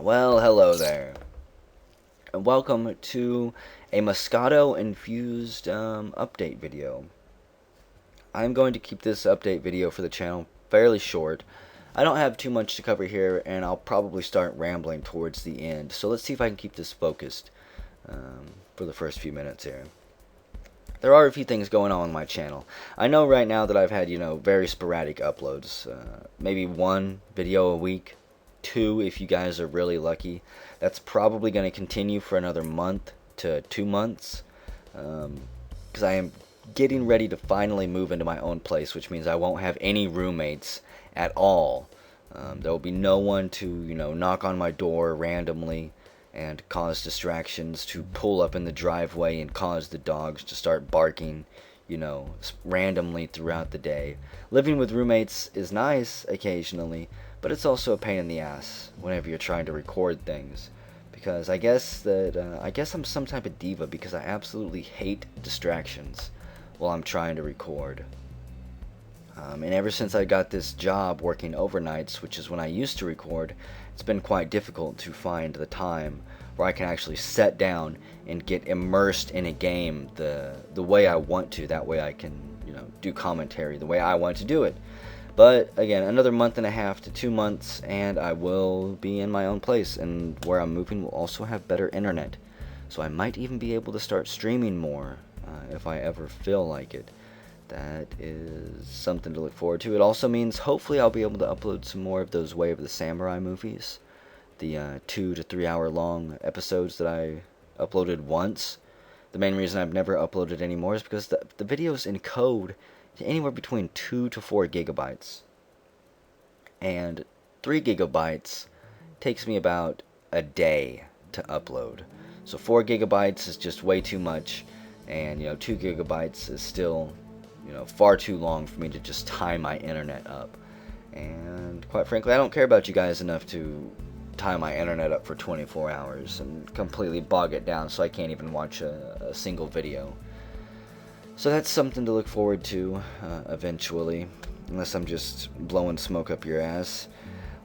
Well, hello there, and welcome to a Moscato infused update video. I'm going to keep this update video for the channel fairly short. I don't have too much to cover here, and I'll probably start rambling towards the end. So let's see if I can keep this focused for the first few minutes here. There are a few things going on my channel. I know right now that I've had, very sporadic uploads. Maybe one video a week, two if you guys are really lucky. That's probably going to continue for another month to 2 months. Because I am getting ready to finally move into my own place, which means I won't have any roommates at all. There will be no one to, knock on my door randomly and cause distractions, to pull up in the driveway and cause the dogs to start barking, randomly throughout the day. Living with roommates is nice occasionally, but it's also a pain in the ass whenever you're trying to record things. Because I guess I'm some type of diva because I absolutely hate distractions while I'm trying to record. And ever since I got this job working overnights, which is when I used to record, it's been quite difficult to find the time where I can actually sit down and get immersed in a game the way I want to. That way I can, do commentary the way I want to do it. But again, another month and a half to 2 months, and I will be in my own place, and where I'm moving will also have better internet. So I might even be able to start streaming more if I ever feel like it. That is something to look forward to. It also means hopefully I'll be able to upload some more of those Way of the Samurai movies. The 2 to 3 hour long episodes that I uploaded once. The main reason I've never uploaded anymore is because the videos encode anywhere between 2 to 4 gigabytes. And 3 gigabytes takes me about a day to upload. So 4 gigabytes is just way too much. And 2 gigabytes is still far too long for me to just tie my internet up. And quite frankly, I don't care about you guys enough to tie my internet up for 24 hours and completely bog it down so I can't even watch a single video. So that's something to look forward to eventually, unless I'm just blowing smoke up your ass.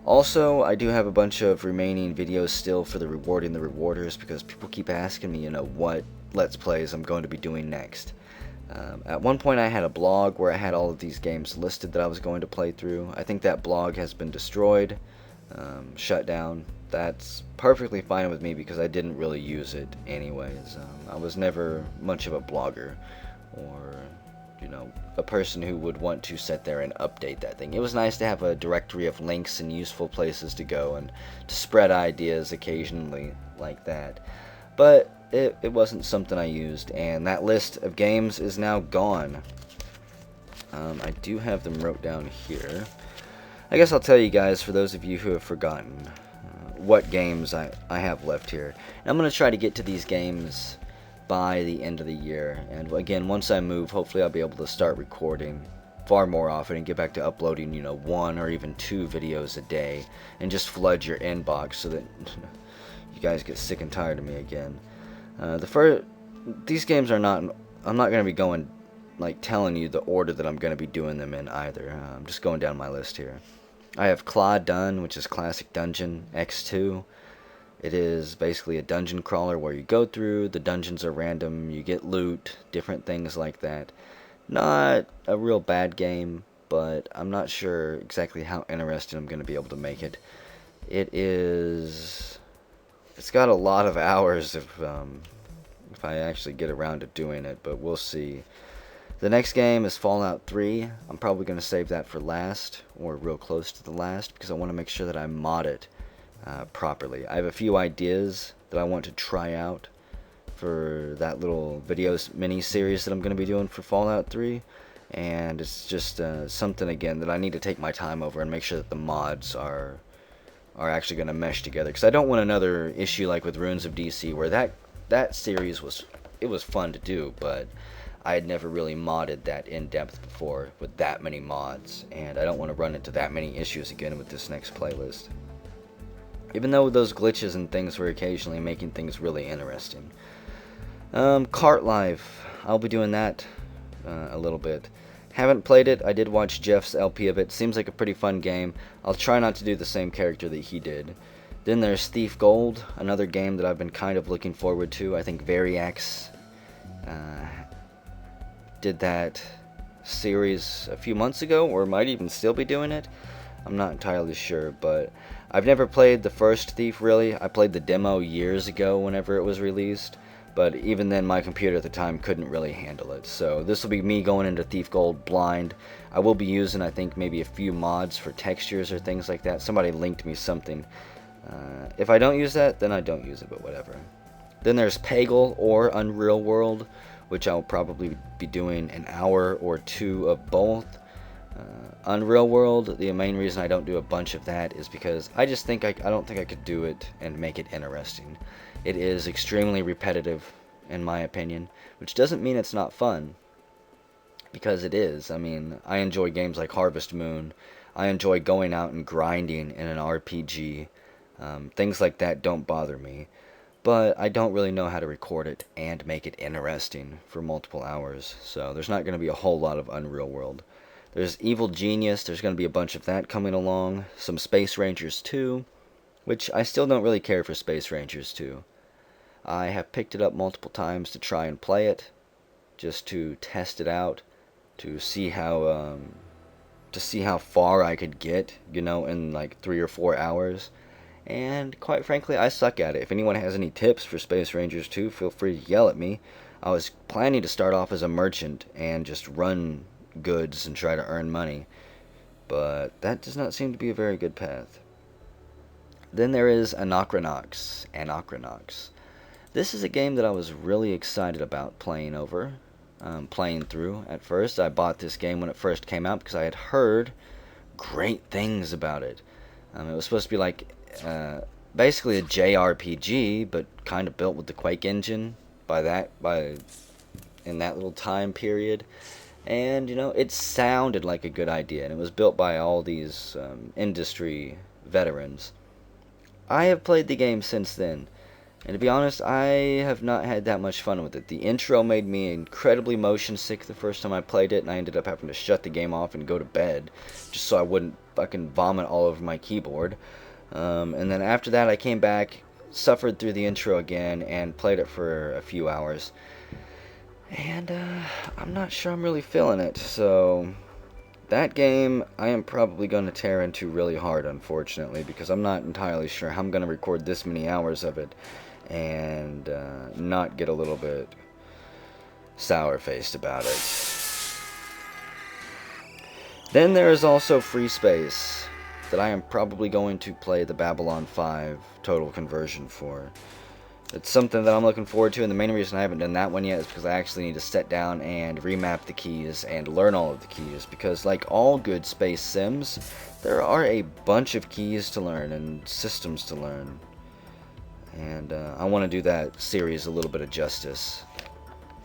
Also, I do have a bunch of remaining videos still for the Rewarding the Rewarders, because people keep asking me, what Let's Plays I'm going to be doing next. At one point I had a blog where I had all of these games listed that I was going to play through. I think that blog has been destroyed, shut down. That's perfectly fine with me because I didn't really use it anyways. I was never much of a blogger or, a person who would want to sit there and update that thing. It was nice to have a directory of links and useful places to go and to spread ideas occasionally like that. But it wasn't something I used, and that list of games is now gone. I do have them wrote down here. I guess I'll tell you guys, for those of you who have forgotten, what games I have left here. And I'm going to try to get to these games by the end of the year. And again, once I move, hopefully I'll be able to start recording far more often and get back to uploading, 1 or even 2 videos a day, and just flood your inbox so that you guys get sick and tired of me again. These games are not, I'm not going to be going, telling you the order that I'm going to be doing them in either. I'm just going down my list here. I have Claw Dun, which is Classic Dungeon X2. It is basically a dungeon crawler where you go through, the dungeons are random, you get loot, different things like that. Not a real bad game, but I'm not sure exactly how interested I'm going to be able to make it. It's got a lot of hours if I actually get around to doing it, but we'll see. The next game is Fallout 3. I'm probably going to save that for last, or real close to the last, because I want to make sure that I mod it properly. I have a few ideas that I want to try out for that little mini series that I'm going to be doing for Fallout 3, and it's just something, again, that I need to take my time over and make sure that the mods are actually going to mesh together, because I don't want another issue like with Ruins of DC, where that series was fun to do, but I had never really modded that in depth before with that many mods, and I don't want to run into that many issues again with this next playlist. Even though those glitches and things were occasionally making things really interesting. Kart Life, I'll be doing that a little bit. Haven't played it. I did watch Jeff's LP of it. Seems like a pretty fun game. I'll try not to do the same character that he did. Then there's Thief Gold, another game that I've been kind of looking forward to. I think Variax did that series a few months ago, or might even still be doing it. I'm not entirely sure, but I've never played the first Thief, really. I played the demo years ago whenever it was released, but even then my computer at the time couldn't really handle it. So this will be me going into Thief Gold blind. I will be using, I think, maybe a few mods for textures or things like that. Somebody linked me something. If I don't use that, then I don't use it, but whatever. Then there's Peggle or Unreal World, which I'll probably be doing an hour or two of both. Unreal World, the main reason I don't do a bunch of that is because I just think I don't think I could do it and make it interesting. It is extremely repetitive, in my opinion, which doesn't mean it's not fun, because it is. I mean, I enjoy games like Harvest Moon. I enjoy going out and grinding in an RPG. Things like that don't bother me, but I don't really know how to record it and make it interesting for multiple hours, so there's not going to be a whole lot of Unreal World. There's Evil Genius, there's going to be a bunch of that coming along, some Space Rangers 2, which I still don't really care for Space Rangers 2. I have picked it up multiple times to try and play it, just to test it out, to see how far I could get, in like 3 or 4 hours. And quite frankly, I suck at it. If anyone has any tips for Space Rangers 2, feel free to yell at me. I was planning to start off as a merchant and just run goods and try to earn money, but that does not seem to be a very good path. Then there is Anachronox. This is a game that I was really excited about playing through. At first, I bought this game when it first came out because I had heard great things about it. It was supposed to be like basically a JRPG, but kind of built with the Quake engine in that little time period. And, it sounded like a good idea, and it was built by all these industry veterans. I have played the game since then, and to be honest, I have not had that much fun with it. The intro made me incredibly motion sick the first time I played it, and I ended up having to shut the game off and go to bed, just so I wouldn't fucking vomit all over my keyboard. And then after that, I came back, suffered through the intro again, and played it for a few hours. And I'm not sure I'm really feeling it, so that game I am probably going to tear into really hard, unfortunately, because I'm not entirely sure how I'm going to record this many hours of it and not get a little bit sour-faced about it. Then there is also Free Space, that I am probably going to play the Babylon 5 total conversion for. It's something that I'm looking forward to, and the main reason I haven't done that one yet is because I actually need to sit down and remap the keys and learn all of the keys, because like all good space sims, there are a bunch of keys to learn and systems to learn. And I want to do that series a little bit of justice,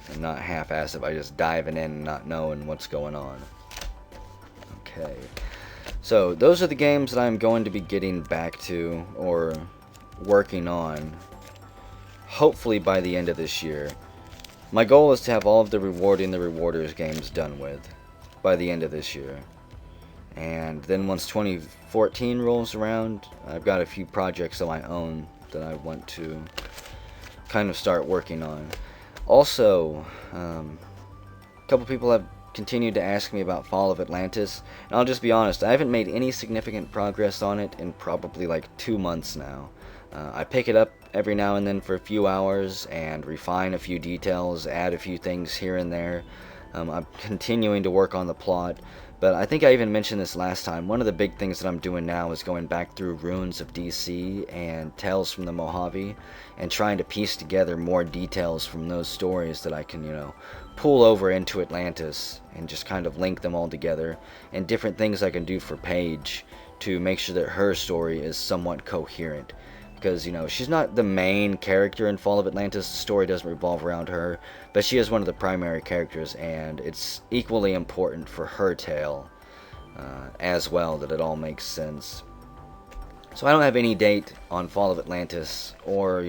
and not half-ass it by just diving in and not knowing what's going on. Okay. So, those are the games that I'm going to be getting back to, or working on, hopefully by the end of this year. My goal is to have all of the Rewarding the Rewarders games done with by the end of this year. And then once 2014 rolls around, I've got a few projects of my own that I want to kind of start working on. Also, a couple people have continued to ask me about Fall of Atlantis, and I'll just be honest, I haven't made any significant progress on it in probably like 2 months now. I pick it up every now and then for a few hours and refine a few details, add a few things here and there. I'm continuing to work on the plot, but I think I even mentioned this last time. One of the big things that I'm doing now is going back through Ruins of DC and Tales from the Mojave and trying to piece together more details from those stories that I can, pull over into Atlantis and just kind of link them all together, and different things I can do for Paige to make sure that her story is somewhat coherent. Because, she's not the main character in Fall of Atlantis, the story doesn't revolve around her, but she is one of the primary characters, and it's equally important for her tale as well that it all makes sense. So I don't have any date on Fall of Atlantis, or,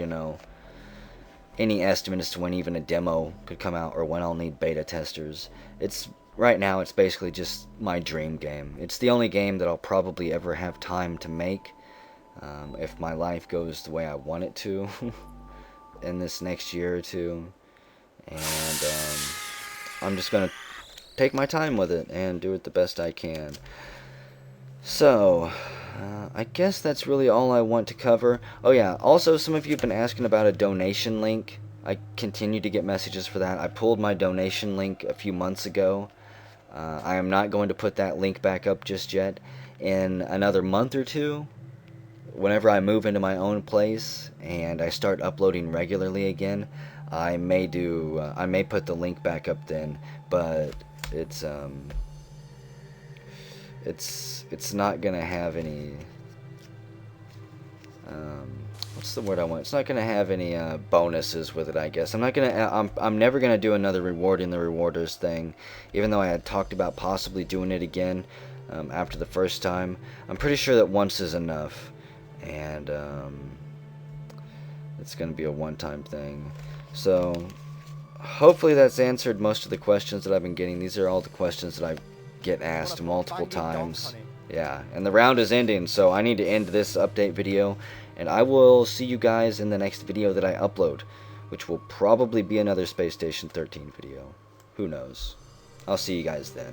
any estimate as to when even a demo could come out, or when I'll need beta testers. Right now, it's basically just my dream game. It's the only game that I'll probably ever have time to make. if my life goes the way I want it to in this next year or two. And I'm just going to take my time with it and do it the best I can. So, I guess that's really all I want to cover. Oh yeah, also some of you have been asking about a donation link. I continue to get messages for that. I pulled my donation link a few months ago. I am not going to put that link back up just yet. In another month or two, whenever I move into my own place and I start uploading regularly again, I may put the link back up then, but it's not gonna have any what's the word I want? It's not gonna have any bonuses with it, I guess. I'm never gonna do another rewarding the rewarders thing, even though I had talked about possibly doing it again after the first time. I'm pretty sure that once is enough, and it's gonna be a one-time thing. So hopefully that's answered most of the questions that I've been getting. These are all the questions that I get asked multiple times. Yeah, and the round is ending, so I need to end this update video, and I will see you guys in the next video that I upload, which will probably be another Space Station 13 video. Who knows? I'll see you guys then.